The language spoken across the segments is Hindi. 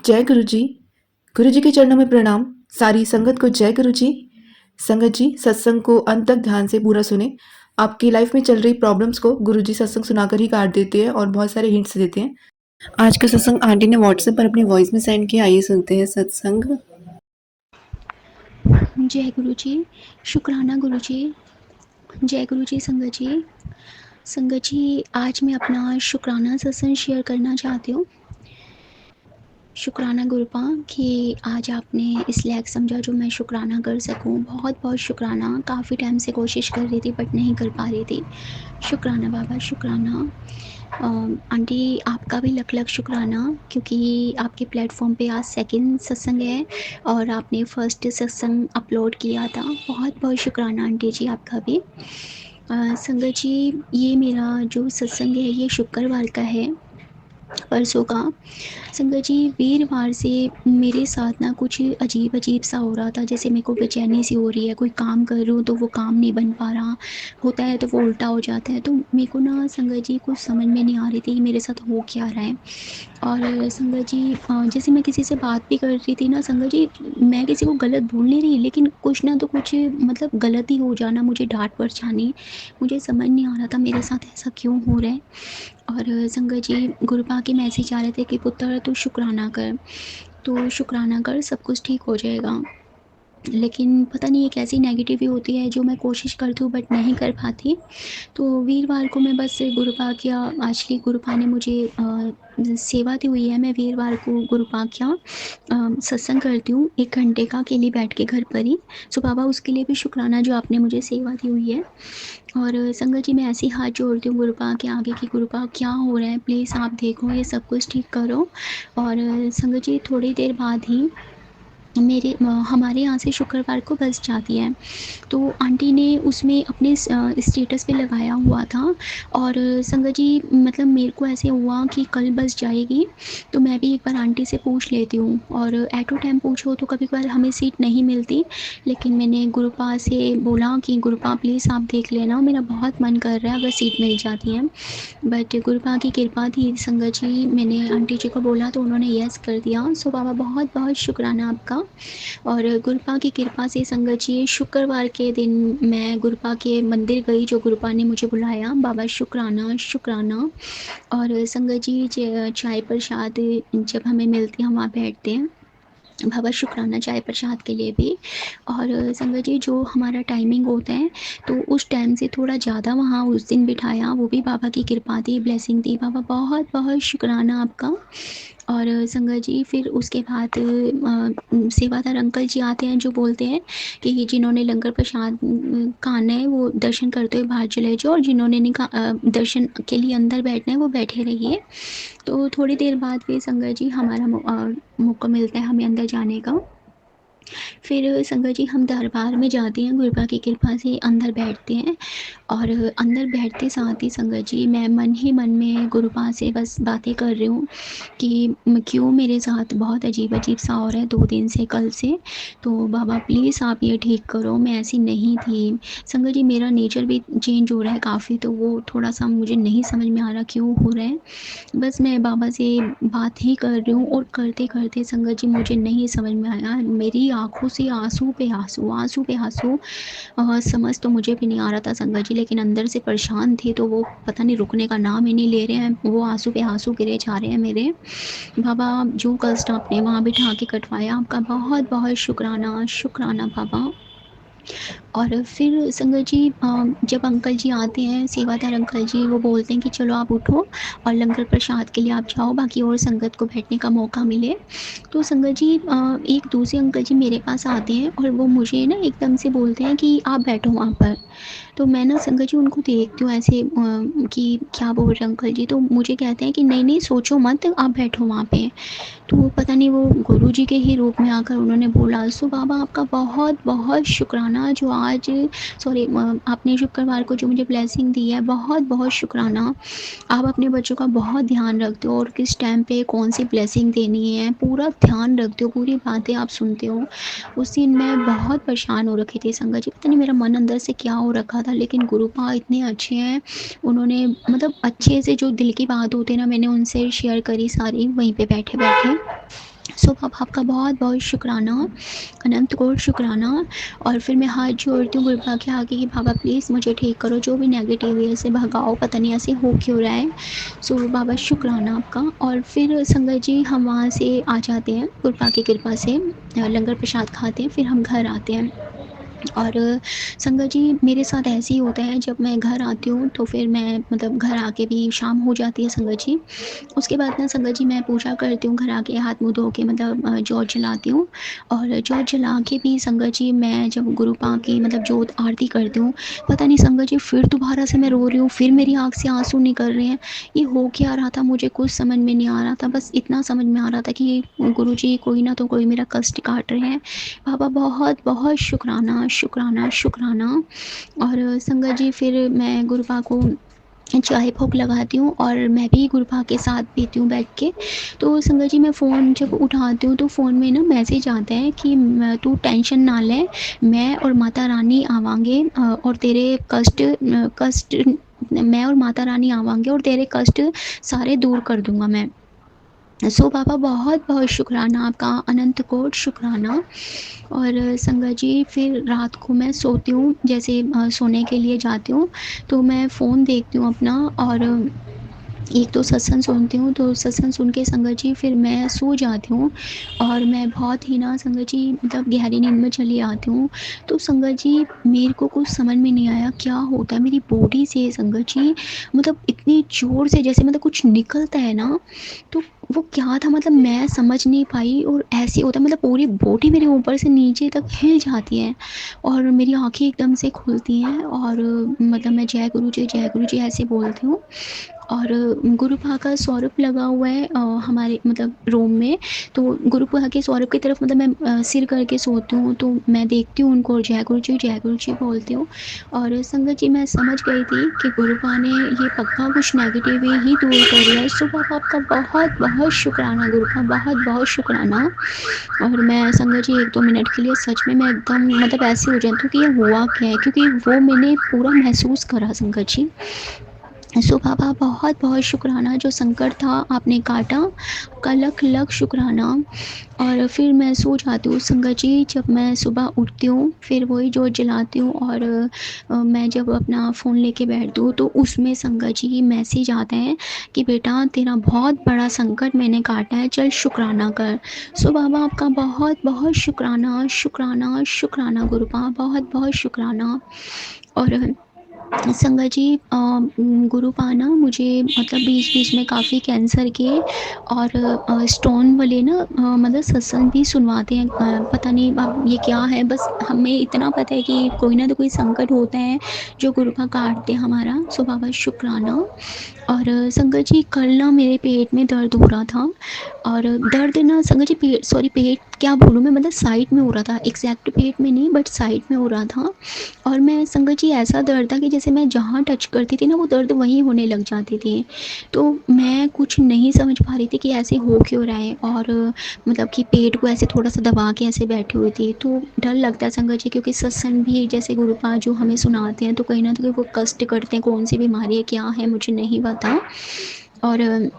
जय गुरु जी। गुरु जी के चरणों में प्रणाम। सारी संगत को जय गुरु जी। संगत जी, सत्संग को अंत तक ध्यान से पूरा सुने। आपकी लाइफ में चल रही प्रॉब्लम्स को गुरु जी सत्संग सुनाकर ही काट देते हैं और बहुत सारे हिंट्स देते हैं। आज का सत्संग आंटी ने व्हाट्सएप पर अपनी वॉइस में सेंड किया। आइए सुनते हैं सत्संग। जय गुरु जी। शुक्राना गुरु जी। जय गुरु जी। संगत जी, आज मैं अपना शुक्राना सत्संग शेयर करना चाहती हूँ। शुक्राना गुरुपा कि आज आपने इस लायक समझा जो मैं शुक्राना कर सकूं। बहुत बहुत शुक्राना। काफ़ी टाइम से कोशिश कर रही थी बट नहीं कर पा रही थी। शुक्राना बाबा, शुक्राना। आंटी, आपका भी लख लख शुक्राना, क्योंकि आपके प्लेटफॉर्म पे आज सेकंड सत्संग है और आपने फर्स्ट सत्संग अपलोड किया था। बहुत बहुत शुक्राना आंटी जी आपका भी। संगत जी, ये मेरा जो सत्संग है ये शुक्रवार का है, परसों का। संगत जी, वीरवार से मेरे साथ ना कुछ अजीब अजीब सा हो रहा था। जैसे मेरे को बेचैनी सी हो रही है, कोई काम कर रही हूँ तो वो काम नहीं बन पा रहा होता है, तो वो उल्टा हो जाता है। तो मेरे को ना संगत जी कुछ समझ में नहीं आ रही थी मेरे साथ हो क्या रहा है। और संगत जी, जैसे मैं किसी से बात भी कर रही थी ना संगत जी, मैं किसी को गलत बोल नहीं रही, लेकिन कुछ ना तो कुछ मतलब गलती हो जाना, मुझे डांट परेशानी, मुझे समझ नहीं आ रहा था मेरे साथ ऐसा क्यों हो रहा है। और संगत जी, गुरुपा के मैसेज आ रहे थे कि पुत्र तू शुक्राना कर, तो शुक्राना कर, सब कुछ ठीक हो जाएगा। लेकिन पता नहीं ये कैसी नेगेटिव होती है जो मैं कोशिश करती हूँ बट नहीं कर पाती। तो वीरवार को मैं बस गुरुपा क्या, एक्चुअली गुरुपा ने मुझे सेवा दी हुई है। मैं वीरवार को गुरुपा क्या सत्संग करती हूँ 1 घंटे का, अकेली बैठ के घर पर ही। सो बाबा, उसके लिए भी शुक्राना जो आपने मुझे सेवा दी हुई है। और संगत जी, मैं ऐसे ही हाथ जोड़ती हूँ गुरुपा के आगे कि गुरुपा क्या हो रहा है, प्लीज़ आप देखो, ये सब कुछ ठीक करो। और संगत जी, थोड़ी देर बाद ही हमारे यहाँ से शुक्रवार को बस जाती है। तो आंटी ने उसमें अपने स्टेटस पे लगाया हुआ था। और संगत जी, मतलब मेरे को ऐसे हुआ कि कल बस जाएगी तो मैं भी एक बार आंटी से पूछ लेती हूँ। और एट अ टाइम पूछो तो कभी कभार हमें सीट नहीं मिलती, लेकिन मैंने गुरुपा से बोला कि गुरुपा प्लीज़ आप देख लेना, मेरा बहुत मन कर रहा है अगर सीट मिल जाती है। बट गुरुपा की कृपा थी संगत जी, मैंने आंटी जी को बोला तो उन्होंने यस कर दिया। सो बाबा, बहुत बहुत शुक्राना आपका। और गुरुपा की कृपा से संगत जी, शुक्रवार के दिन मैं गुरुपा के मंदिर गई, जो गुरुपा ने मुझे बुलाया। बाबा, शुक्राना शुक्राना। और संगत जी, चाय प्रसाद जब हमें मिलती है हम वहाँ बैठते हैं। बाबा, शुक्राना चाय प्रसाद के लिए भी। और संगत जी, जो हमारा टाइमिंग होता है तो उस टाइम से थोड़ा ज़्यादा वहाँ उस दिन बिठाया, वो भी बाबा की कृपा थी, ब्लेसिंग थी। बाबा, बहुत बहुत शुक्राना आपका। और संगत जी, फिर उसके बाद सेवादार अंकल जी आते हैं जो बोलते हैं कि जिन्होंने लंगर प्रसाद खाना है वो दर्शन करते हुए बाहर चले जाओ, और जिन्होंने नहीं दर्शन के लिए अंदर बैठना है वो बैठे रहिए। तो थोड़ी देर बाद फिर संगत जी हमारा मौका मिलता है हमें अंदर जाने का। फिर संगत जी, हम दरबार में जाते हैं, गुरुपा की कृपा से अंदर बैठते हैं। और अंदर बैठते साथ ही संगत जी, मैं मन ही मन में गुरुपा से बस बातें कर रही हूँ कि क्यों मेरे साथ बहुत अजीब अजीब सा हो रहा है 2 दिन से, कल से। तो बाबा प्लीज़ आप ये ठीक करो, मैं ऐसी नहीं थी। संगत जी, मेरा नेचर भी चेंज हो रहा है काफ़ी, तो वो थोड़ा सा मुझे नहीं समझ में आ रहा क्यों हो रहा है। बस मैं बाबा से बात ही कर रही हूँ, और करते करते संगत जी मुझे नहीं समझ में आया, मेरी आंखों से आंसू पे आंसू, आंसू पे आंसू। समझ तो मुझे भी नहीं आ रहा था संगत जी, लेकिन अंदर से परेशान थी तो वो पता नहीं रुकने का नाम ही नहीं ले रहे हैं, वो आंसू पे आंसू गिरे जा रहे हैं मेरे। बाबा, जो कष्ट आपने वहाँ बिठा के कटवाया, आपका बहुत बहुत शुक्राना शुक्राना बाबा। और फिर संगत जी, जब अंकल जी आते हैं, सेवादार अंकल जी, वो बोलते हैं कि चलो आप उठो और लंगर प्रसाद के लिए आप जाओ, बाकी और संगत को बैठने का मौका मिले। तो संगत जी, एक दूसरे अंकल जी मेरे पास आते हैं और वो मुझे ना एकदम से बोलते हैं कि आप बैठो वहाँ पर। तो मैं ना संगत जी उनको देखती हूँ ऐसे कि क्या बोल रहे हैं अंकल जी, तो मुझे कहते हैं कि नहीं नहीं, सोचो मत, आप बैठो वहाँ पे। तो पता नहीं वो गुरु जी के ही रूप में आकर उन्होंने बोला। सो बाबा, आपका बहुत बहुत शुक्राना जो आज, सॉरी, आपने शुक्रवार को जो मुझे ब्लेसिंग दी है, बहुत बहुत शुक्राना। आप अपने बच्चों का बहुत ध्यान रखते हो और किस टाइम पे कौन सी ब्लेसिंग देनी है पूरा ध्यान रखते हो, पूरी बातें आप सुनते हो। उस दिन मैं बहुत परेशान हो रखी थी संगत जी, पता नहीं मेरा मन अंदर से क्या हो रखा था, लेकिन गुरुपा इतने अच्छे हैं, उन्होंने मतलब अच्छे से जो दिल की बात होती है ना, मैंने उनसे शेयर करी सारी वहीं पे बैठे बैठे। सो बाबा आपका बहुत-बहुत शुक्राना, अनंत कोटि शुक्राना। और फिर मैं हाथ जोड़ती हूँ गुरुपा के आगे कि बाबा प्लीज़ मुझे ठीक करो, जो भी नेगेटिव है इसे भगाओ, पता नहीं ऐसे हो क्यों रहा है। सो बाबा शुक्राना आपका। और फिर संगत जी हम वहाँ से आ जाते हैं गुरुपा की कृपा से, लंगर प्रसाद खाते हैं, फिर हम घर आते हैं। और संगत जी मेरे साथ ऐसे ही होता है, जब मैं घर आती हूँ तो फिर मैं मतलब घर आके भी शाम हो जाती है संगत जी। उसके बाद ना संगत जी मैं पूजा करती हूँ, घर आके हाथ मुँह धो के मतलब जोत जलाती हूँ। और जोत जला के भी संगत जी मैं जब गुरुपा की मतलब जोत आरती करती हूँ, पता नहीं संगत जी फिर दोबारा से मैं रो रही हूँ, फिर मेरी आँख से आँसू निकल रहे हैं। ये हो क्या रहा था मुझे कुछ समझ में नहीं आ रहा था। बस इतना समझ में आ रहा था कि गुरुजी कोई ना तो कोई मेरा कष्ट काट रहे हैं। बाबा बहुत-बहुत शुक्राना, शुक्राना, शुक्राना। और संगत जी फिर मैं गुरुपा को चाय भोग लगाती हूँ और मैं भी गुरुपा के साथ पीती हूँ बैठ के। तो संगत जी मैं फ़ोन जब उठाती हूँ तो फ़ोन में ना मैसेज आता है कि तू टेंशन ना ले, मैं और माता रानी आवांगे और तेरे कष्ट मैं और माता रानी आवांगे और तेरे कष्ट सारे दूर कर दूँगा मैं। सो बाबा बहुत-बहुत शुक्राना आपका, अनंत कोटि शुक्राना। और संगत जी फिर रात को मैं सोती हूँ, जैसे सोने के लिए जाती हूँ, तो मैं फ़ोन देखती हूँ अपना और एक तो सत्संग सुनती हूँ, तो सत्संग सुन के संगत जी फिर मैं सो जाती हूँ। और मैं बहुत ही ना संगत जी मतलब गहरी नींद में चली आती हूँ। तो संगत जी मेरे को कुछ समझ में नहीं आया क्या होता है मेरी बॉडी से संगत जी, मतलब इतनी ज़ोर से जैसे मतलब कुछ निकलता है ना, तो वो क्या था मतलब मैं समझ नहीं पाई। और ऐसे होता है मतलब पूरी बॉडी मेरे ऊपर से नीचे तक हिल जाती है और मेरी आँखें एकदम से खुलती हैं और मतलब मैं जय गुरु जी ऐसे बोलती हूँ। और गुरुपा का स्वरूप लगा हुआ है हमारे मतलब रूम में। तो गुरुपा के स्वरूप की तरफ मतलब मैं सिर करके सोती हूँ, तो मैं देखती हूँ उनको और जय गुरु जी बोलती हूँ। और संगत जी मैं समझ गई थी कि गुरुपा ने ये पक्का कुछ नेगेटिव ही दूर कर दिया है। सो बाबा आपका बहुत-बहुत शुक्राना गुरुपा, बहुत-बहुत शुक्राना। और मैं संगत जी 1-2 मिनट के लिए सच में मैं एकदम मतलब ऐसी हो जाती हूँ कि ये हुआ क्या है? क्योंकि वो मैंने पूरा महसूस करा संगत जी। सो बाबा बहुत-बहुत शुक्राना, जो संकट था आपने काटा, आपका लख-लख शुक्राना। और फिर मैं सो जाती हूँ संगत जी। जब मैं सुबह उठती हूँ फिर वही जोत जलाती हूँ और मैं जब अपना फ़ोन लेके बैठती हूँ तो उसमें संगत जी मैसेज आता है कि बेटा तेरा बहुत बड़ा संकट मैंने काटा है, चल शुक्राना कर। सो बाबा आपका बहुत-बहुत शुक्राना, शुक्राना, शुक्राना गुरुपा, बहुत-बहुत शुक्राना। और संगत जी गुरुपा ना मुझे मतलब बीच-बीच में काफ़ी कैंसर के और स्टोन वाले ना मतलब सत्संग भी सुनवाते हैं। पता नहीं अब ये क्या है, बस हमें इतना पता है कि कोई ना तो कोई संकट होता है जो गुरुपा काटते हैं हमारा। सो बाबा शुक्राना। और संगत जी कल ना मेरे पेट में दर्द हो रहा था और दर्द ना संगत जी पेट क्या बोलूँ मैं, मतलब साइड में हो रहा था, एग्ज़ैक्ट पेट में नहीं बट साइड में हो रहा था। और मैं संगत जी ऐसा दर्द था कि जैसे मैं जहाँ टच करती थी ना वो दर्द वहीं होने लग जाती थी। तो मैं कुछ नहीं समझ पा रही थी कि ऐसे हो क्यों रहा है और मतलब कि पेट को ऐसे थोड़ा-सा दबा के ऐसे बैठी हुई थी। तो डर लगता है संगत जी, क्योंकि सत्संग भी जैसे गुरुपा जो हमें सुनाते हैं तो कहीं न कहीं वो कष्ट करते हैं, कौन-सी बीमारी है, क्या है मुझे नहीं पता। और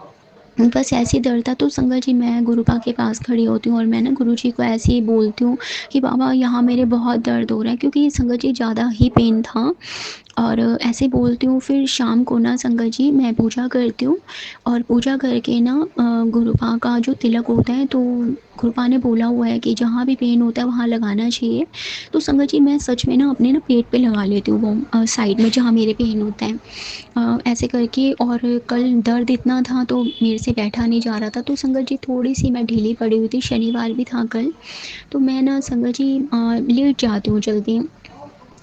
बस ऐसे ही दर्द था। तो संगत जी मैं गुरुपा के पास खड़ी होती हूँ और मैं ना गुरुजी को ऐसे ही बोलती हूँ कि बाबा यहाँ मेरे बहुत दर्द हो रहा है, क्योंकि संगत जी ज़्यादा ही पेन था। और ऐसे बोलती हूँ। फिर शाम को ना संगत जी मैं पूजा करती हूँ और पूजा करके ना गुरुपा का जो तिलक होता है तो गुरुपा ने बोला हुआ है कि जहाँ भी पेन होता है वहाँ लगाना चाहिए। तो संगत जी मैं सच में ना अपने ना पेट पे लगा लेती हूँ वो साइड में जहाँ मेरे पेन होता है। ऐसे करके। और कल दर्द इतना था तो मेरे से बैठा नहीं जा रहा था, तो संगत जी थोड़ी-सी मैं ढीली पड़ी हुई थी, शनिवार भी था कल। तो मैं ना संगत जी लेट जाती हूँ जल्दी।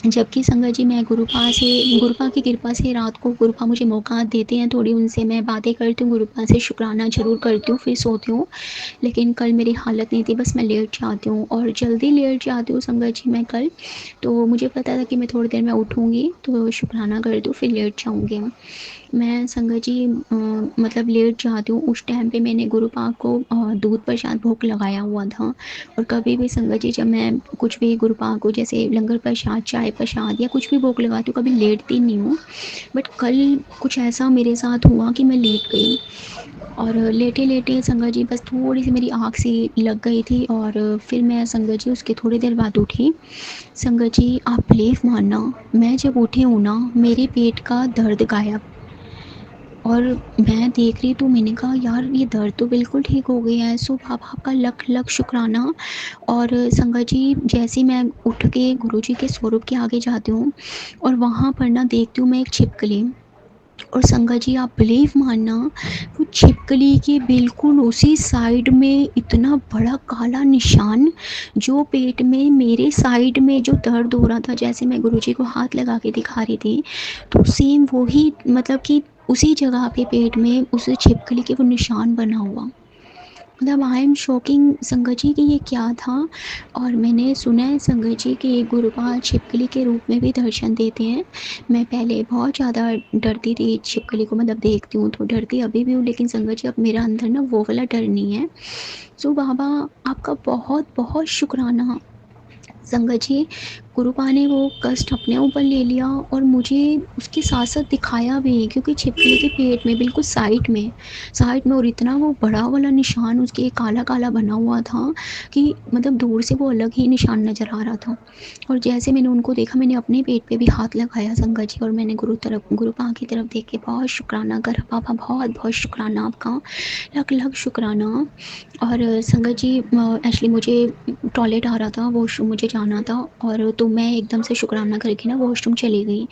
जबकि संगत जी मैं गुरुपा की कृपा से रात को गुरुपा मुझे मौका देते हैं, थोड़ी उनसे मैं बातें करती हूँ, गुरुपा से शुक्राना ज़रूर करती हूँ, फिर सोती हूँ। लेकिन कल मेरी हालत नहीं थी, बस मैं लेट जाती हूँ और जल्दी लेट जाती हूँ संगत जी मैं कल। तो मुझे पता था कि मैं थोड़ी देर में उठूँगी, तो शुक्राना करती हूँ, फिर लेट जाऊँगी। मैं संगत जी मतलब लेट जाती हूँ, उस टाइम पे मैंने गुरुपा को दूध प्रसाद भोग लगाया हुआ था। और कभी भी संगत जी जब मैं कुछ भी गुरुपा को जैसे लंगर प्रसाद, चाय प्रसाद या कुछ भी भोग लगाती हूँ, कभी लेटती नहीं हूँ। बट कल कुछ ऐसा मेरे साथ हुआ कि मैं लेट गई। और लेटे-लेटे संगत जी बस थोड़ी-सी मेरी आँख सी लग गई थी और फिर मैं संगत जी उसके थोड़ी देर बाद उठी। संगत जी आप बिलीव मानना, मैं जब उठी हूँ ना, मेरे पेट का दर्द गायब। और मैं देख रही तो मैंने कहा यार ये दर्द तो बिल्कुल ठीक हो गया है। सो बाबा आपका लख-लख शुक्राना। और संगत जी जैसे ही मैं उठ के गुरुजी के स्वरूप के आगे जाती हूँ और वहाँ पर ना देखती हूँ मैं एक छिपकली। और संगत जी आप बिलीव मानना, वो छिपकली के बिल्कुल उसी साइड में इतना बड़ा काला निशान, जो पेट में मेरे साइड में जो दर्द हो रहा था, जैसे मैं गुरुजी को हाथ लगा के दिखा रही थी, तो सेम वही मतलब कि उसी जगह पे पेट में उस छिपकली के वो निशान बना हुआ। मतलब आई एम शॉकिंग संगत जी कि ये क्या था। और मैंने सुना है संगत जी कि गुरुपाल छिपकली के रूप में भी दर्शन देते हैं। मैं पहले बहुत ज़्यादा डरती थी छिपकली को, मतलब देखती हूँ तो डरती अभी भी हूँ, लेकिन संगत जी अब मेरा अंदर ना वो वाला डर नहीं है। सो बाबा आपका बहुत बहुत शुक्राना। संगत जी गुरुपा ने वो कष्ट अपने ऊपर ले लिया और मुझे उसके साथ साथ दिखाया भी, क्योंकि छिपकली के पेट में बिल्कुल साइड में और इतना वो बड़ा वाला निशान उसके काला काला बना हुआ था कि मतलब दूर से वो अलग ही निशान नज़र आ रहा था। और जैसे मैंने उनको देखा, मैंने अपने पेट पे भी हाथ लगाया संगत जी, और मैंने गुरुपा की तरफ देख के बहुत शुक्राना कर पापा, बहुत बहुत शुक्राना आपका, लख लख शुक्राना। और संगत जी एक्चुअली मुझे टॉयलेट आ रहा था, वॉशरूम मुझे जाना था, और तो मैं एकदम से शुक्राना करके ना वॉशरूम चली गई।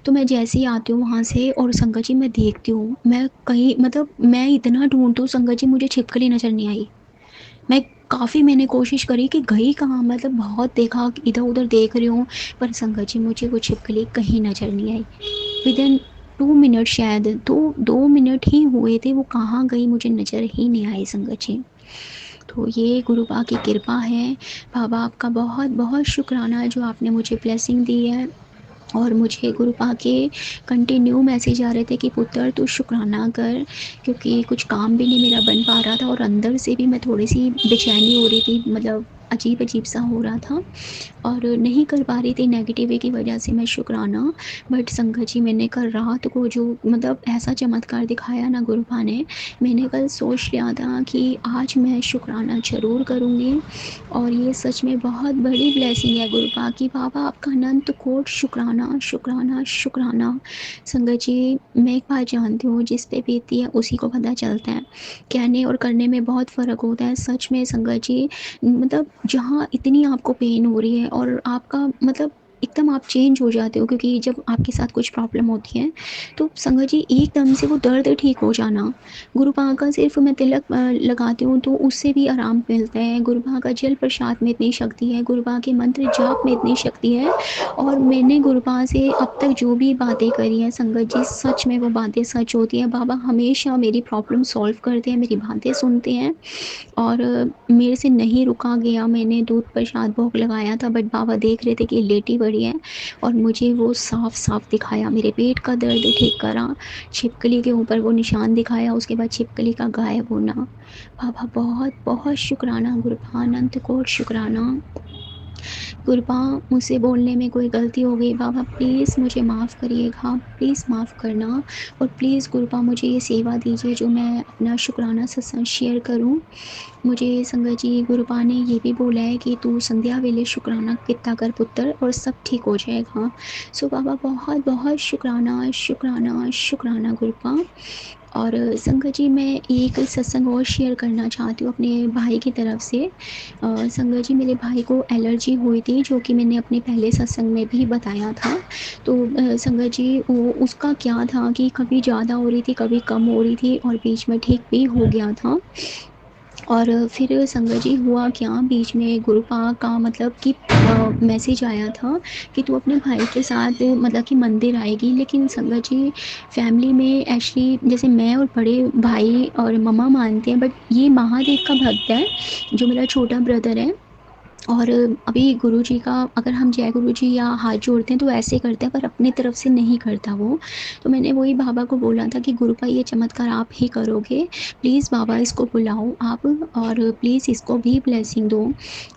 तो मैं जैसे ही आती हूँ वहाँ से और संगत जी मैं देखती हूँ, मैं कहीं मतलब मैं इतना ढूँढती हूँ संगत जी, मुझे छिपकली नज़र नहीं आई। मैंने कोशिश करी कि गई कहाँ, मतलब बहुत देखा, इधर-उधर देख रही हूँ, पर संगत जी मुझे वो छिपकली कहीं नज़र नहीं आई। विदिन 2 मिनट शायद 2 मिनट ही हुए थे, वो कहाँ गई मुझे नज़र ही नहीं आई संगत जी। तो ये गुरुपा की कृपा है। बाबा आपका बहुत-बहुत शुक्राना जो आपने मुझे ब्लेसिंग दी है। और मुझे गुरुपा के कंटिन्यू मैसेज आ रहे थे कि पुत्र तू शुक्राना कर, क्योंकि कुछ काम भी नहीं मेरा बन पा रहा था और अंदर से भी मैं थोड़ी-सी बेचैनी हो रही थी, मतलब अजीब-अजीब सा हो रहा था और नहीं कर पा रही थी नेगेटिव की वजह से मैं शुक्राना। बट संगत जी मैंने कल रात को जो मतलब ऐसा चमत्कार दिखाया ना गुरुपा ने, मैंने कल सोच लिया था कि आज मैं शुक्राना ज़रूर करूँगी। और ये सच में बहुत बड़ी ब्लेसिंग है गुरुपा की। बाबा आपका अनंत कोटि शुक्राना, शुक्राना, शुक्राना। संगत जी मैं एक बात जानती हूँ, जिस पे बीतती है उसी को पता चलता है। कहने और करने में बहुत फ़र्क होता है। सच में संगत जी मतलब जहाँ इतनी आपको पेन हो रही है और आपका मतलब एकदम आप चेंज हो जाते हो, क्योंकि जब आपके साथ कुछ प्रॉब्लम होती है तो संगत जी एकदम से वो दर्द ठीक हो जाना। गुरुपा का सिर्फ मैं तिलक लगाती हूँ तो उससे भी आराम मिलता है। गुरुपा का जल प्रसाद में इतनी शक्ति है, गुरुपा के मंत्र जाप में इतनी शक्ति है। और मैंने गुरुपा से अब तक जो भी बातें करी हैं संगत जी, सच में वो बातें सच होती हैं। बाबा हमेशा मेरी प्रॉब्लम सॉल्व करते हैं, मेरी बातें सुनते हैं। और मेरे से नहीं रुका गया, मैंने दूध प्रसाद भोग लगाया था, बट बाबा देख रहे थे कि लेटी बड़ी है और मुझे वो साफ-साफ दिखाया, मेरे पेट का दर्द ठीक करा, छिपकली के ऊपर वो निशान दिखाया, उसके बाद छिपकली का गायब होना। बाबा बहुत-बहुत शुक्राना गुरुपा, अनंत कोटि शुक्राना। गुरुपा मुझसे बोलने में कोई गलती हो गई, बाबा प्लीज़ मुझे माफ़ करिएगा, प्लीज़ माफ़ करना। और प्लीज़ गुरुपा मुझे ये सेवा दीजिए जो मैं अपना शुक्राना सत्संग शेयर करूँ। मुझे संगत जी गुरुपा ने ये भी बोला है कि तू संध्या वेले शुक्राना किया कर पुत्र और सब ठीक हो जाएगा। सो बाबा बहुत-बहुत शुक्राना, शुक्राना, शुक्राना गुरुपा। और संगत जी मैं एक सत्संग और शेयर करना चाहती हूँ अपने भाई की तरफ से। संगत जी मेरे भाई को एलर्जी हुई थी, जो कि मैंने अपने पहले सत्संग में भी बताया था। तो संगत जी वो उसका क्या था कि कभी ज़्यादा हो रही थी, कभी कम हो रही थी और बीच में ठीक भी हो गया था। और फिर संगत जी हुआ क्या, बीच में गुरुपा का मतलब कि मैसेज आया था कि तू अपने भाई के साथ मतलब कि मंदिर आएगी। लेकिन संगत जी फैमिली में एक्चुअली जैसे मैं और बड़े भाई और मम्मा मानते हैं, बट ये महादेव का भक्त है जो मेरा छोटा ब्रदर है। और अभी गुरुजी का अगर हम जय गुरुजी या हाथ जोड़ते हैं तो ऐसे करते हैं, पर अपनी तरफ से नहीं करता वो। तो मैंने वही बाबा को बोला था कि गुरुपा ये चमत्कार आप ही करोगे, प्लीज़ बाबा इसको बुलाओ आप, और प्लीज़ इसको भी ब्लेसिंग दो।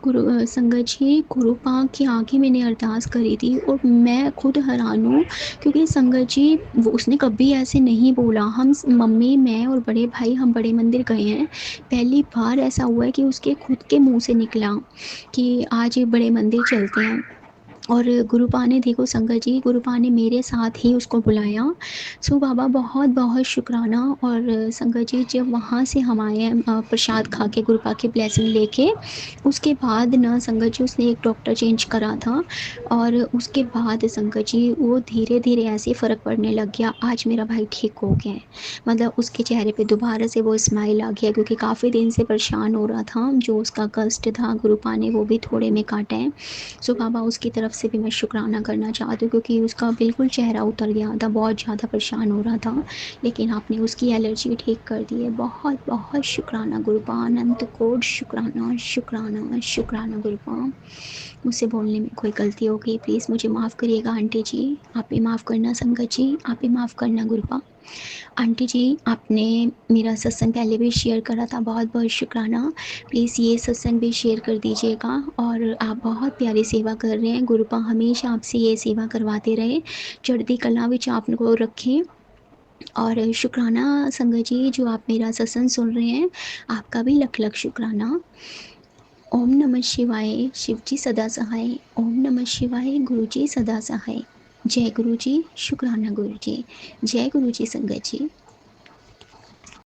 संगत जी, गुरुपा की आगे मैंने अरदास करी थी और मैं खुद हैरान हूँ, क्योंकि संगत जी उसने कभी ऐसे नहीं बोला। हम मम्मी, मैं और बड़े भाई हम बड़े मंदिर गए हैं, पहली बार ऐसा हुआ है कि उसके खुद के मुँह से निकला कि आज बड़े मंदिर चलते हैं। और गुरुपा ने, देखो संगत जी, गुरुपा ने मेरे साथ ही उसको बुलाया। सो बाबा बहुत बहुत शुक्राना। और संगत जी, जब वहाँ से हम आए हैं प्रसाद खा के गुरुपा की ब्लेसिंग लेके, उसके बाद ना संगत जी उसने एक डॉक्टर चेंज करा था, और उसके बाद संगत जी वो धीरे धीरे ऐसे फ़र्क पड़ने लग गया। आज मेरा भाई ठीक हो गया है, मतलब उसके चेहरे पे दोबारा से वो स्माइल आ गया, क्योंकि काफ़ी दिन से परेशान हो रहा था। जो उसका कष्ट था गुरुपा ने वो भी थोड़े में काटा है। सो बाबा उसकी तरफ से भी मैं शुक्राना करना चाहती हूँ, क्योंकि उसका बिल्कुल चेहरा उतर गया था, बहुत ज़्यादा परेशान हो रहा था, लेकिन आपने उसकी एलर्जी ठीक कर दी है। बहुत बहुत शुक्राना गुरुपा, अनंत कोट शुक्राना शुक्राना शुक्राना गुरुपा। मुझसे बोलने में कोई गलती हो गई, प्लीज़ मुझे माफ़ करिएगा आंटी जी, आप भी माफ़ करना संगत जी, आप भी माफ़ करना गुरुपा। आंटी जी, आपने मेरा सत्संग पहले भी शेयर करा था, बहुत बहुत शुक्राना। प्लीज़ ये सत्संग भी शेयर कर दीजिएगा। और आप बहुत प्यारी सेवा कर रहे हैं, गुरुपा हमेशा आपसे ये सेवा करवाते रहे, चढ़ती कला विच आपको रखें। और शुक्राना संगत जी, जो आप मेरा सत्संग सुन रहे हैं, आपका भी लख लख शुक्राना। ओम नमः शिवाय, शिव जी सदा सहाय। ओम नमः शिवाय, गुरु जी सदा सहाय। जय गुरु जी, शुक्राना गुरु जी। जय गुरु जी संगत जी।